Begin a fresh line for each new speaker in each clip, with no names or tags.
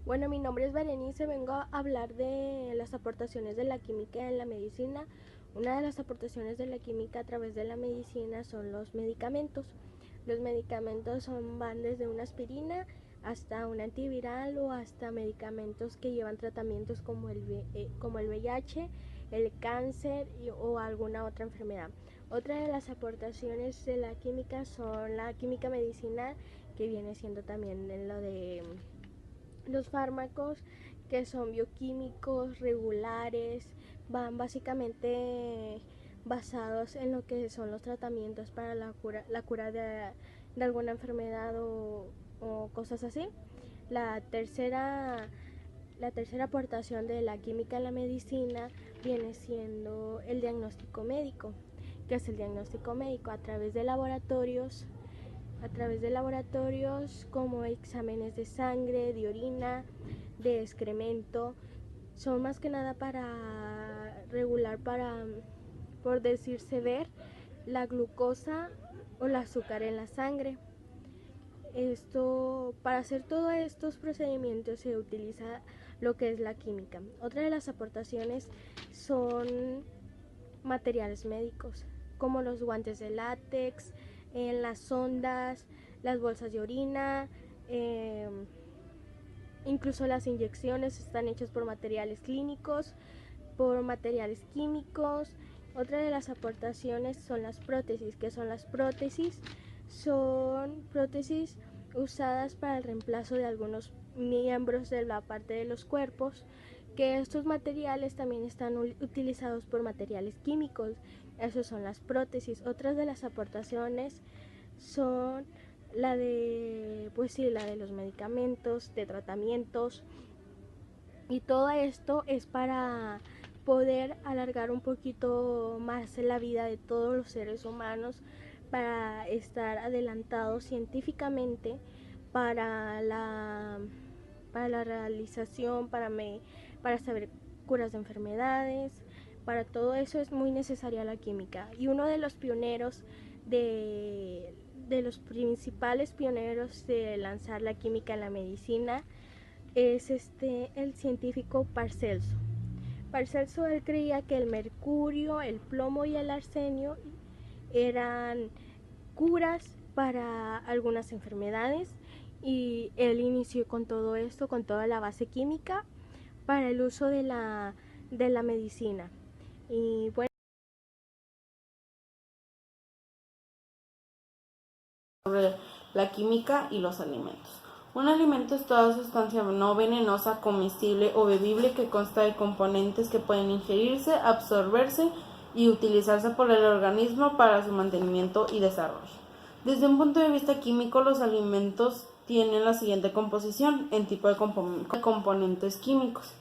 Bueno, mi nombre es Berenice, vengo a hablar de las aportaciones de la química en la medicina. Una de las aportaciones de la química a través de la medicina son los medicamentos. Los medicamentos van desde una aspirina hasta un antiviral o hasta medicamentos que llevan tratamientos como el VIH, el cáncer o alguna otra enfermedad. Otra de las aportaciones de la química son la química medicinal, que viene siendo también en lo de los fármacos, que son bioquímicos, regulares, van básicamente basados en lo que son los tratamientos para la cura de alguna enfermedad o cosas así. La tercera, la tercera aportación de la química en la medicina viene siendo el diagnóstico médico. ¿Qué es el diagnóstico médico? A través de laboratorios como exámenes de sangre, de orina, de excremento. Son más que nada para regular, por decirse, ver la glucosa o el azúcar en la sangre. Para hacer todos estos procedimientos se utiliza lo que es la química. Otra de las aportaciones son materiales médicos, como los guantes de látex, las sondas, las bolsas de orina, incluso las inyecciones están hechas por materiales clínicos, por materiales químicos. Otra de las aportaciones son las prótesis. ¿Qué son las prótesis? Son prótesis usadas para el reemplazo de algunos miembros de la parte de los cuerpos, que estos materiales también están utilizados por materiales químicos. Esas son las prótesis. Otras de las aportaciones son la de los medicamentos, de tratamientos, y todo esto es para poder alargar un poquito más la vida de todos los seres humanos, para estar adelantados científicamente para la realización, para saber curas de enfermedades. Para todo eso es muy necesaria la química. Y uno de los pioneros, de los principales pioneros de lanzar la química en la medicina, es el científico Paracelso. Paracelso, él creía que el mercurio, el plomo y el arsenio eran curas para algunas enfermedades, y él inició con todo esto, con toda la base química para el uso de la medicina. Y bueno,
sobre la química y los alimentos. Un alimento es toda sustancia no venenosa, comestible o bebible que consta de componentes que pueden ingerirse, absorberse y utilizarse por el organismo para su mantenimiento y desarrollo. Desde un punto de vista químico, los alimentos tienen la siguiente composición en tipo de componentes químicos.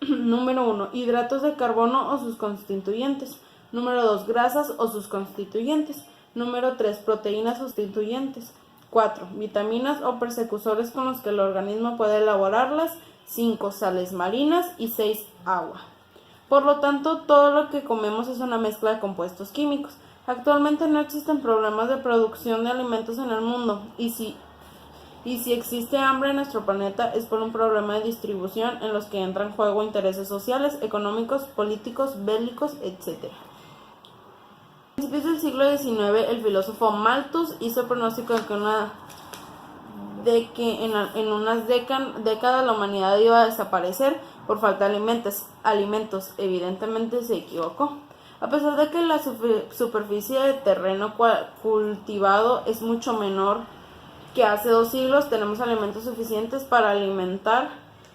Número 1. Hidratos de carbono o sus constituyentes. Número 2. Grasas o sus constituyentes. Número 3. Proteínas sustituyentes. 4. Vitaminas o precursores con los que el organismo puede elaborarlas. 5. Sales marinas. Y 6. Agua. Por lo tanto, todo lo que comemos es una mezcla de compuestos químicos. Actualmente no existen problemas de producción de alimentos en el mundo, y si existe hambre en nuestro planeta es por un problema de distribución en los que entran en juego intereses sociales, económicos, políticos, bélicos, etc. A principios del siglo XIX, el filósofo Malthus hizo el pronóstico de que en unas décadas la humanidad iba a desaparecer por falta de alimentos. Evidentemente se equivocó. A pesar de que la superficie de terreno cultivado es mucho menor que hace 2 siglos, tenemos alimentos suficientes para alimentar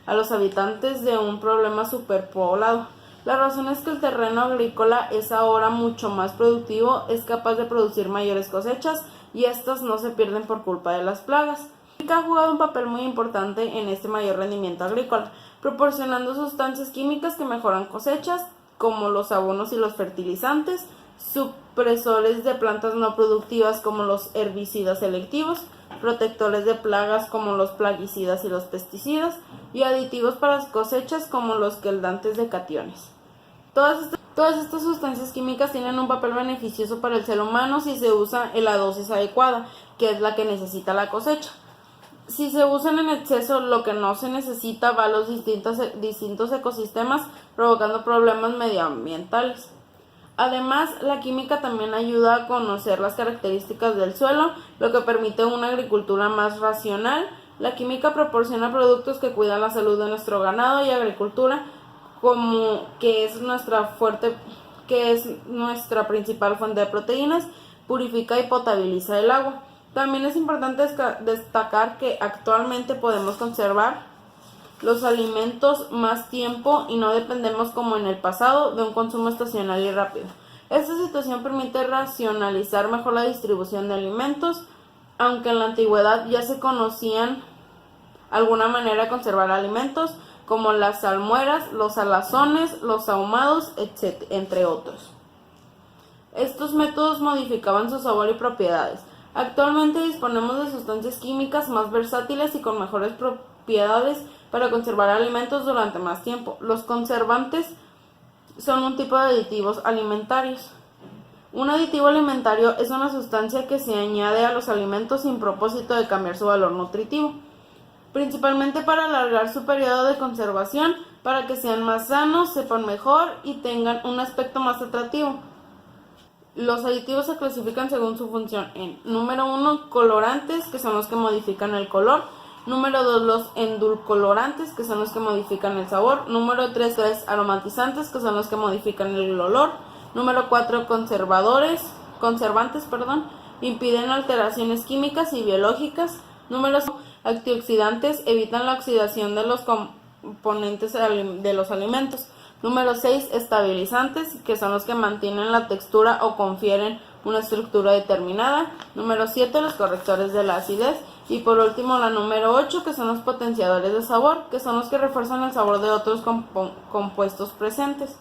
a los habitantes de un problema superpoblado. La razón es que el terreno agrícola es ahora mucho más productivo, es capaz de producir mayores cosechas y estas no se pierden por culpa de las plagas. La química ha jugado un papel muy importante en este mayor rendimiento agrícola, proporcionando sustancias químicas que mejoran cosechas, como los abonos y los fertilizantes, supresores de plantas no productivas como los herbicidas selectivos, protectores de plagas como los plaguicidas y los pesticidas, y aditivos para las cosechas como los quelantes de cationes. Todas estas sustancias químicas tienen un papel beneficioso para el ser humano si se usa en la dosis adecuada, que es la que necesita la cosecha. Si se usan en exceso, lo que no se necesita va a los distintos ecosistemas, provocando problemas medioambientales. Además, la química también ayuda a conocer las características del suelo, lo que permite una agricultura más racional. La química proporciona productos que cuidan la salud de nuestro ganado y agricultura, como que es nuestra principal fuente de proteínas, purifica y potabiliza el agua. También es importante destacar que actualmente podemos conservar los alimentos más tiempo y no dependemos como en el pasado de un consumo estacional y rápido. Esta situación permite racionalizar mejor la distribución de alimentos, aunque en la antigüedad ya se conocían alguna manera de conservar alimentos como las salmueras, los salazones, los ahumados, etc., entre otros. Estos métodos modificaban su sabor y propiedades. Actualmente disponemos de sustancias químicas más versátiles y con mejores propiedades para conservar alimentos durante más tiempo. Los conservantes son un tipo de aditivos alimentarios. Un aditivo alimentario es una sustancia que se añade a los alimentos sin propósito de cambiar su valor nutritivo, principalmente para alargar su periodo de conservación, para que sean más sanos, sepan mejor y tengan un aspecto más atractivo. Los aditivos se clasifican según su función en: número 1, colorantes, que son los que modifican el color; número 2, los endulcorantes, que son los que modifican el sabor; número 3, aromatizantes, que son los que modifican el olor; número 4, conservantes, impiden alteraciones químicas y biológicas; número 5, antioxidantes, evitan la oxidación de los componentes de los alimentos; número 6, estabilizantes, que son los que mantienen la textura o confieren una estructura determinada; número 7, los correctores de la acidez; y por último la número 8, que son los potenciadores de sabor, que son los que refuerzan el sabor de otros compuestos presentes.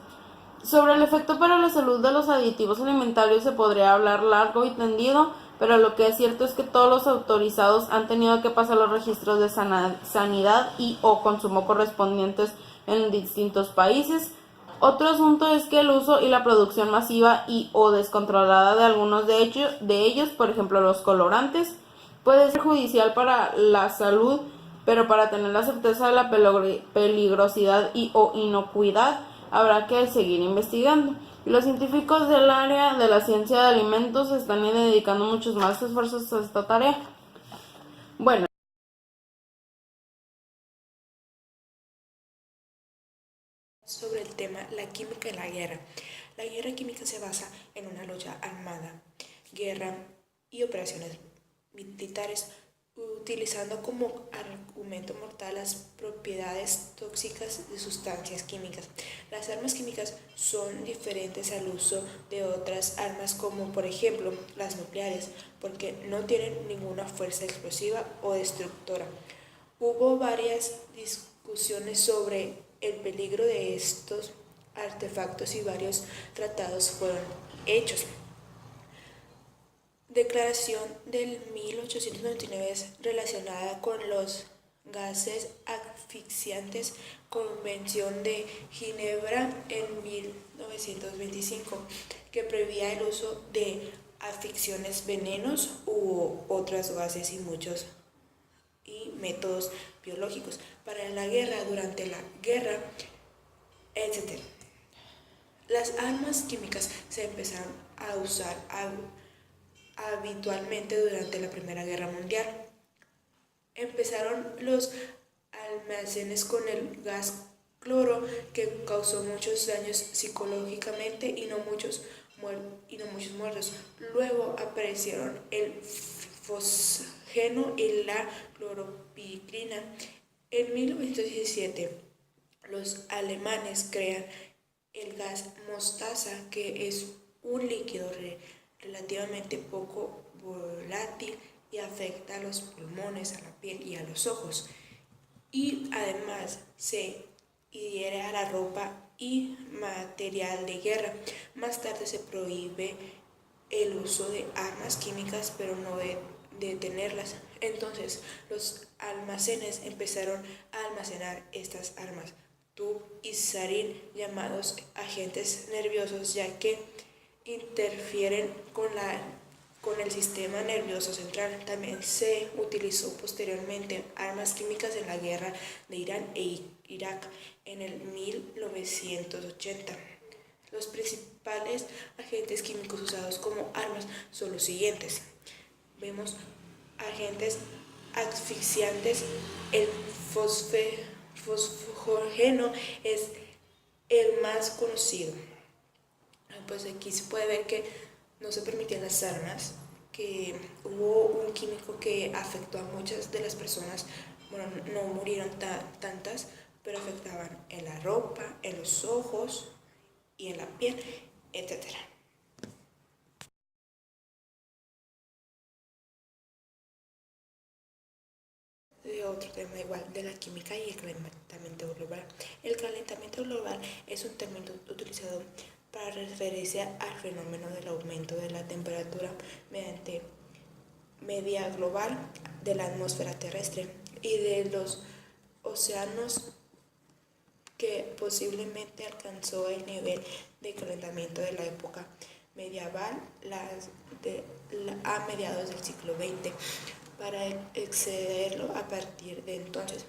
Sobre el efecto para la salud de los aditivos alimentarios se podría hablar largo y tendido, pero lo que es cierto es que todos los autorizados han tenido que pasar los registros de sanidad y o consumo correspondientes en distintos países. Otro asunto es que el uso y la producción masiva y o descontrolada de algunos de ellos, por ejemplo los colorantes, puede ser perjudicial para la salud, pero para tener la certeza de la peligrosidad y o inocuidad habrá que seguir investigando. Y los científicos del área de la ciencia de alimentos están dedicando muchos más esfuerzos a esta tarea. Bueno,
sobre el tema la química en la guerra. La guerra química se basa en una lucha armada, guerra y operaciones militares, utilizando como argumento mortal las propiedades tóxicas de sustancias químicas. Las armas químicas son diferentes al uso de otras armas como por ejemplo las nucleares, porque no tienen ninguna fuerza explosiva o destructora. Hubo varias discusiones sobre el peligro de estos artefactos y varios tratados fueron hechos. Declaración del 1899 relacionada con los gases asfixiantes, Convención de Ginebra en 1925, que prohibía el uso de asfixiantes, venenos u otros gases y muchos métodos biológicos para la guerra, durante la guerra, etc. Las armas químicas se empezaron a usar habitualmente durante la Primera Guerra Mundial. Empezaron los almacenes con el gas cloro, que causó muchos daños psicológicamente y no muchos muertos. Luego aparecieron el fosgeno y la cloropirina. En 1917, los alemanes crean el gas mostaza, que es un líquido relativamente poco volátil y afecta a los pulmones, a la piel y a los ojos, y además se adhiere a la ropa y material de guerra. Más tarde se prohíbe el uso de armas químicas, pero no de detenerlas. Entonces los almacenes empezaron a almacenar estas armas, tub y sarín, llamados agentes nerviosos, ya que interfieren con la con el sistema nervioso central. También se utilizó posteriormente armas químicas en la guerra de Irán e Irak en el 1980. Los principales agentes químicos usados como armas son los siguientes. Vemos agentes asfixiantes. El fosfogeno es el más conocido. Pues aquí se puede ver que no se permitían las armas, que hubo un químico que afectó a muchas de las personas. Bueno, no murieron tantas, pero afectaban en la ropa, en los ojos y en la piel, etc. Otro tema igual de la química y el calentamiento global. El calentamiento global es un término utilizado para referirse al fenómeno del aumento de la temperatura mediante media global de la atmósfera terrestre y de los océanos, que posiblemente alcanzó el nivel de calentamiento de la época medieval a mediados del siglo XX, para excederlo a partir de entonces.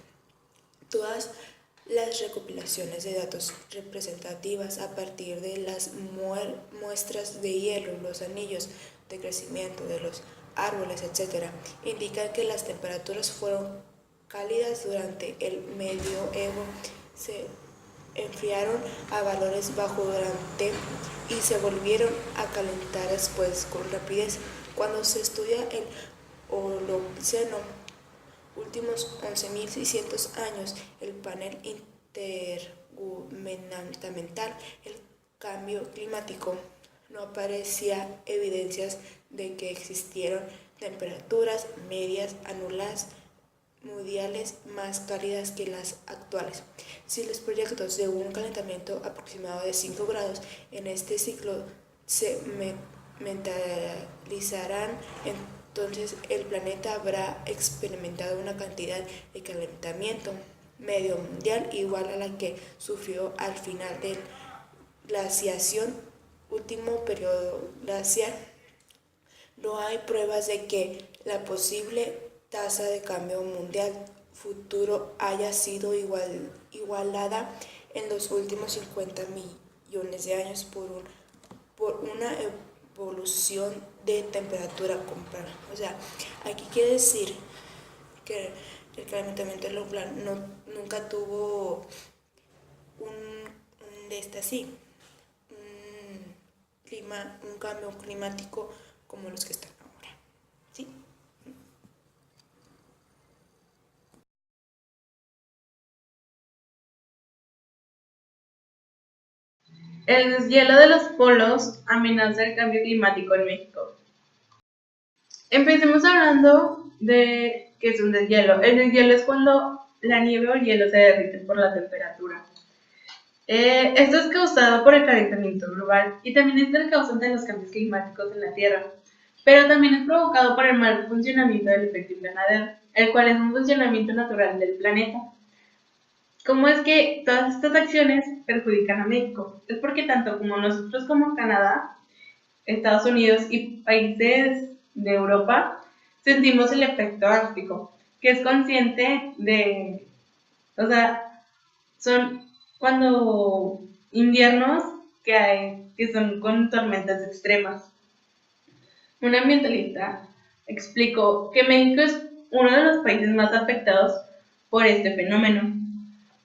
Todas las recopilaciones de datos representativas a partir de las muestras de hielo, los anillos de crecimiento de los árboles, etc., indican que las temperaturas fueron cálidas durante el medioevo, se enfriaron a valores bajos durante y se volvieron a calentar después con rapidez. Cuando se estudia el Holoceno, últimos 11.600 años, el panel intergubernamental, el cambio climático, no aparecía evidencias de que existieron temperaturas medias anuales mundiales más cálidas que las actuales. Si los proyectos de un calentamiento aproximado de 5 grados en este ciclo se mentalizarán, entonces el planeta habrá experimentado una cantidad de calentamiento medio mundial igual a la que sufrió al final de la glaciación, último periodo glacial. No hay pruebas de que la posible tasa de cambio mundial futuro haya sido igualada en los últimos 50 millones de años por una evolución de temperatura comparable. O sea, aquí quiere decir que el calentamiento global nunca tuvo un cambio climático como los que están ahora, ¿sí?
El deshielo de los polos amenaza el cambio climático en México. Empecemos hablando de qué es un deshielo. El deshielo es cuando la nieve o el hielo se derrite por la temperatura. Esto es causado por el calentamiento global y también es el causante de los cambios climáticos en la Tierra, pero también es provocado por el mal funcionamiento del efecto invernadero, el cual es un funcionamiento natural del planeta. ¿Cómo es que todas estas acciones perjudican a México? Es porque tanto como nosotros como Canadá, Estados Unidos y países de Europa sentimos el efecto ártico, que es consciente de, o sea, son cuando inviernos que son con tormentas extremas. Un ambientalista explicó que México es uno de los países más afectados por este fenómeno,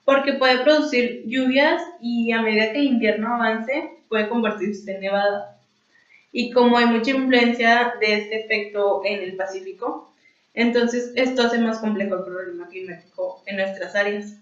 porque puede producir lluvias y a medida que el invierno avance puede convertirse en nevada. Y como hay mucha influencia de este efecto en el Pacífico, entonces esto hace más complejo el problema climático en nuestras áreas.